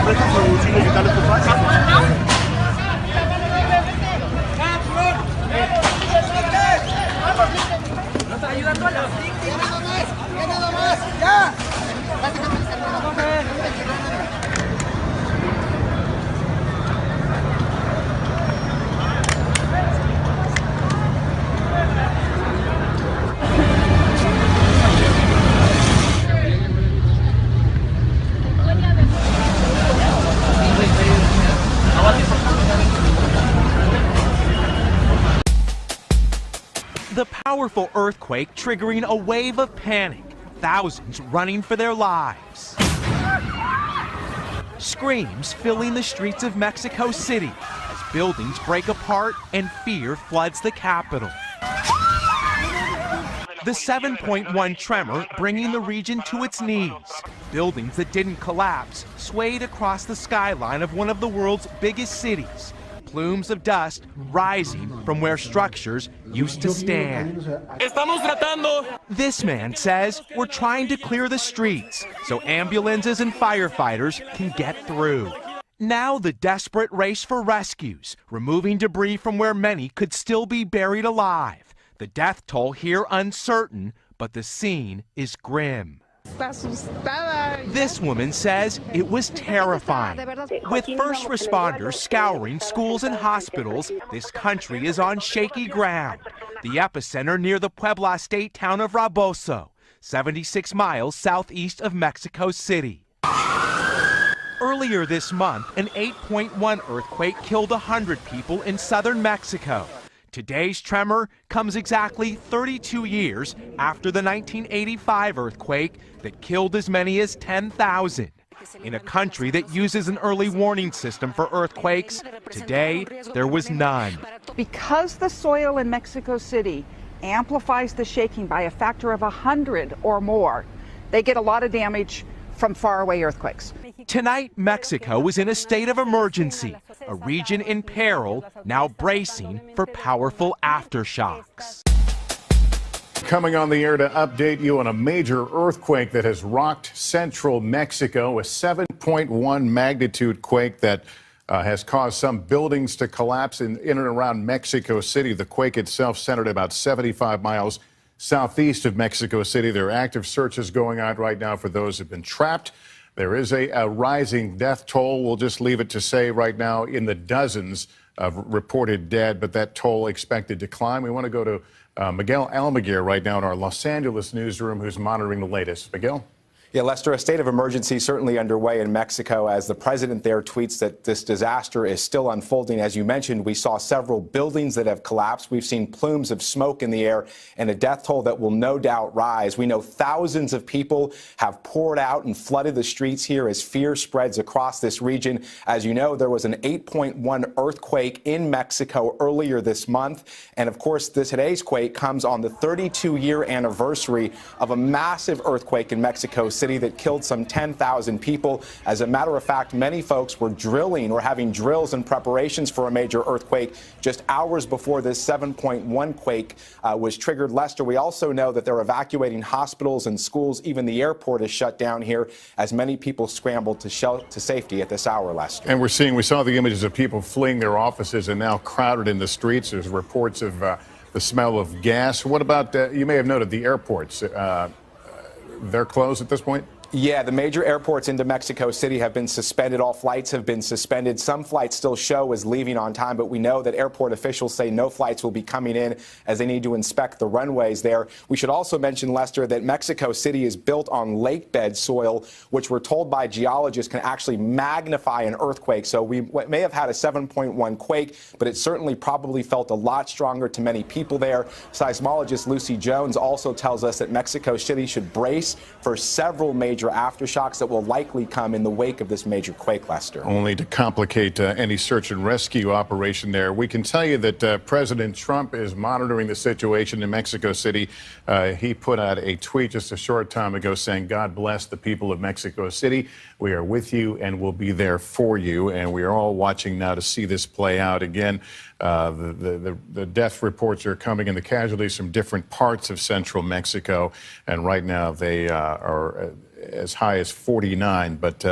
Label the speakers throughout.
Speaker 1: interpreta su significado de tu frase.
Speaker 2: ¿No está ayudando a las víctimas?
Speaker 3: ¡Nada más! ¡Ya!
Speaker 4: The powerful earthquake triggering a wave of panic, thousands running for their lives. Screams filling the streets of Mexico City as buildings break apart and fear floods the capital. The 7.1 tremor bringing the region to its knees. Buildings that didn't collapse swayed across the skyline of one of the world's biggest cities. Plumes of dust rising from where structures used to stand. This man says we're trying to clear the streets so ambulances and firefighters can get through. Now the desperate race for rescues, removing debris from where many could still be buried alive. The death toll here uncertain, but the scene is grim. This woman says it was terrifying. With first responders scouring schools and hospitals, this country is on shaky ground. The epicenter near the Puebla state town of Raboso, 76 miles southeast of Mexico City. Earlier this month, an 8.1 earthquake killed 100 people in southern Mexico. Today's tremor comes exactly 32 years after the 1985 earthquake that killed as many as 10,000. In a country that uses an early warning system for earthquakes, today there was none.
Speaker 5: Because the soil in Mexico City amplifies the shaking by a factor of 100 or more, they get a lot of damage from faraway earthquakes.
Speaker 4: Tonight, Mexico is in a state of emergency, a region in peril, now bracing for powerful aftershocks.
Speaker 6: Coming on the air to update you on a major earthquake that has rocked central Mexico, a 7.1 magnitude quake that has caused some buildings to collapse in and around Mexico City. The quake itself centered about 75 miles southeast of Mexico City. There are active searches going on right now for those who have been trapped. There is a rising death toll. We'll just leave it to say right now in the dozens of reported dead, but that toll expected to climb. We want to go to Miguel Almaguer right now in our Los Angeles newsroom, who's monitoring the latest. Miguel?
Speaker 7: Yeah, Lester, a state of emergency certainly underway in Mexico as the president there tweets that this disaster is still unfolding. As you mentioned, we saw several buildings that have collapsed. We've seen plumes of smoke in the air and a death toll that will no doubt rise. We know thousands of people have poured out and flooded the streets here as fear spreads across this region. As you know, there was an 8.1 earthquake in Mexico earlier this month. And of course, today's quake comes on the 32-year anniversary of a massive earthquake in Mexico City that killed some 10,000 people. As a matter of fact, many folks were drilling or having drills in preparations for a major earthquake just hours before this 7.1 quake was triggered. Lester, we also know that they're evacuating hospitals and schools. Even the airport is shut down here as many people scrambled to safety at this hour, Lester.
Speaker 6: And we saw the images of people fleeing their offices and now crowded in the streets. There's reports of the smell of gas. What about, you may have noted, the airports? They're closed at this point?
Speaker 7: Yeah, the major airports into Mexico City have been suspended. All flights have been suspended. Some flights still show as leaving on time, but we know that airport officials say no flights will be coming in as they need to inspect the runways there. We should also mention, Lester, that Mexico City is built on lake bed soil, which we're told by geologists can actually magnify an earthquake. So we may have had a 7.1 quake, but it certainly probably felt a lot stronger to many people there. Seismologist Lucy Jones also tells us that Mexico City should brace for several major aftershocks that will likely come in the wake of this major quake, Lester.
Speaker 6: Only to complicate any search and rescue operation there. We can tell you that President Trump is monitoring the situation in Mexico City. He put out a tweet just a short time ago saying, "God bless the people of Mexico City. We are with you and we'll be there for you." And we are all watching now to see this play out. Again, the death reports are coming and the casualties from different parts of central Mexico. And right now they are as high as 49, but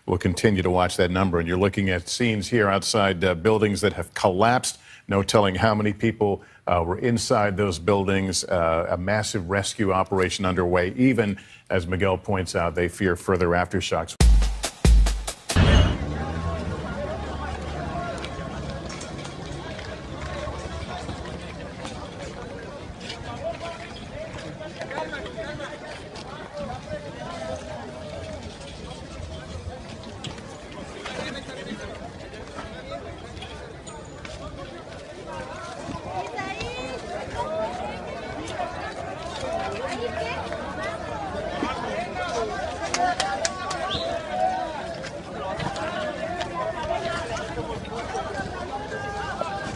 Speaker 6: we'll continue to watch that number. And you're looking at scenes here outside buildings that have collapsed. No telling how many people were inside those buildings. A massive rescue operation underway. Even, as Miguel points out, they fear further aftershocks.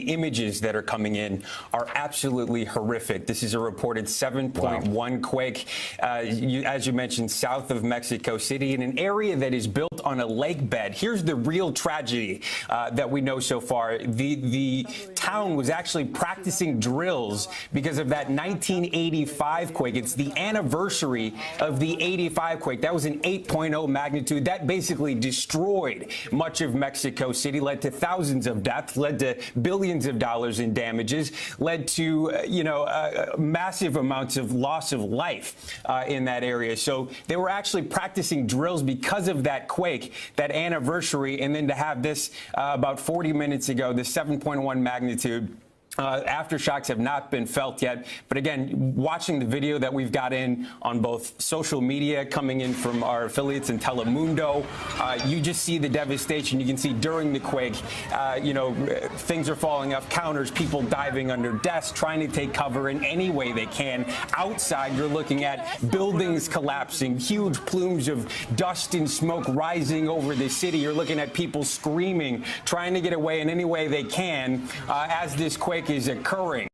Speaker 2: Images that are coming in are absolutely horrific. This is a reported 7.1 quake, as you mentioned, south of Mexico City, in an area that is built on a lake bed. Here's the real tragedy that we know so far. The town was actually practicing drills because of that 1985 quake. It's the anniversary of the 85 quake. That was an 8.0 magnitude. That basically destroyed much of Mexico City, led to thousands of deaths, led to billions of dollars in damages, led to massive amounts of loss of life in that area. So they were actually practicing drills because of that quake, that anniversary, and then to have this about 40 minutes ago, this 7.1 magnitude. Aftershocks have not been felt yet. But again, watching the video that we've got in on both social media coming in from our affiliates in Telemundo, you just see the devastation. You can see during the quake, things are falling off counters, people diving under desks, trying to take cover in any way they can. Outside, you're looking at buildings collapsing, huge plumes of dust and smoke rising over the city. You're looking at people screaming, trying to get away in any way they can as this quake is occurring.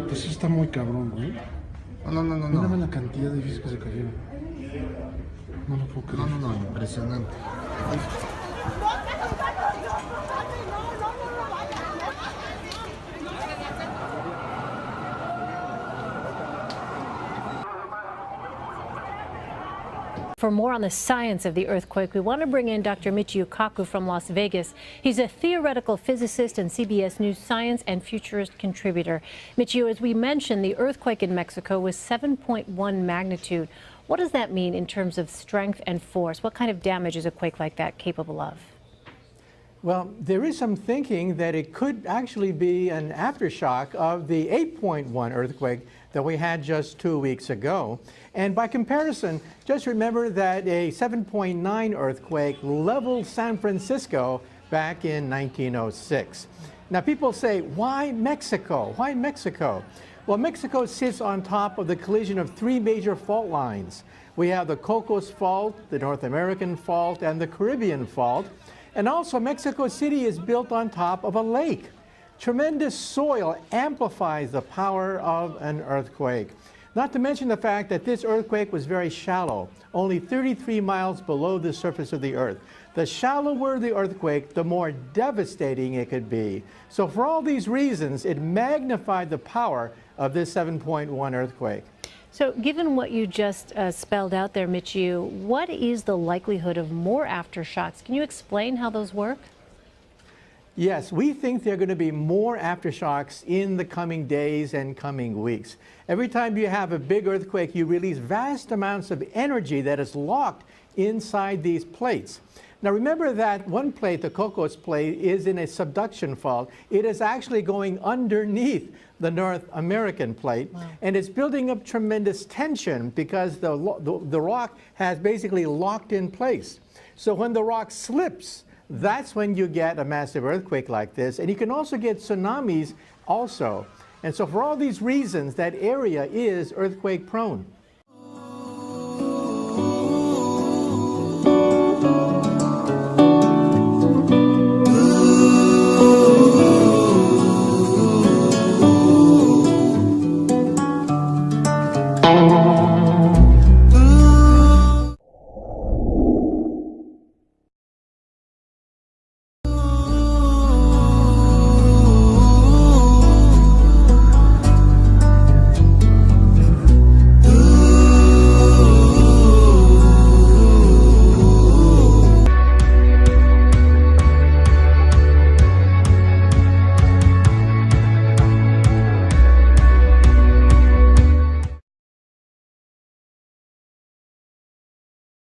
Speaker 8: Pues sí está muy cabrón, güey.
Speaker 3: No.
Speaker 8: Mírame la cantidad de edificios que se cayeron. No lo puedo creer.
Speaker 3: No, impresionante.
Speaker 9: For more on the science of the earthquake, we want to bring in Dr. Michio Kaku from Las Vegas. He's a theoretical physicist and CBS News science and futurist contributor. Michio, as we mentioned, the earthquake in Mexico was 7.1 magnitude. What does that mean in terms of strength and force? What kind of damage is a quake like that capable of?
Speaker 10: Well, there is some thinking that it could actually be an aftershock of the 8.1 earthquake that we had just 2 weeks ago. And by comparison, just remember that a 7.9 earthquake leveled San Francisco back in 1906. Now people say, why Mexico? Why Mexico? Well, Mexico sits on top of the collision of three major fault lines. We have the Cocos Fault, the North American Fault, and the Caribbean Fault. And also, Mexico City is built on top of a lake. Tremendous soil amplifies the power of an earthquake. Not to mention the fact that this earthquake was very shallow, only 33 miles below the surface of the earth. The shallower the earthquake, the more devastating it could be. So for all these reasons, it magnified the power of this 7.1 earthquake.
Speaker 9: So given what you just spelled out there, Michio, what is the likelihood of more aftershocks? Can you explain how those work?
Speaker 10: Yes, we think there are going to be more aftershocks in the coming days and coming weeks. Every time you have a big earthquake, you release vast amounts of energy that is locked inside these plates. Now remember that one plate, the Cocos plate, is in a subduction fault. It is actually going underneath the North American plate, and it's building up tremendous tension because the rock has basically locked in place. So when the rock slips, that's when you get a massive earthquake like this, and you can also get tsunamis also. And so for all these reasons, that area is earthquake prone.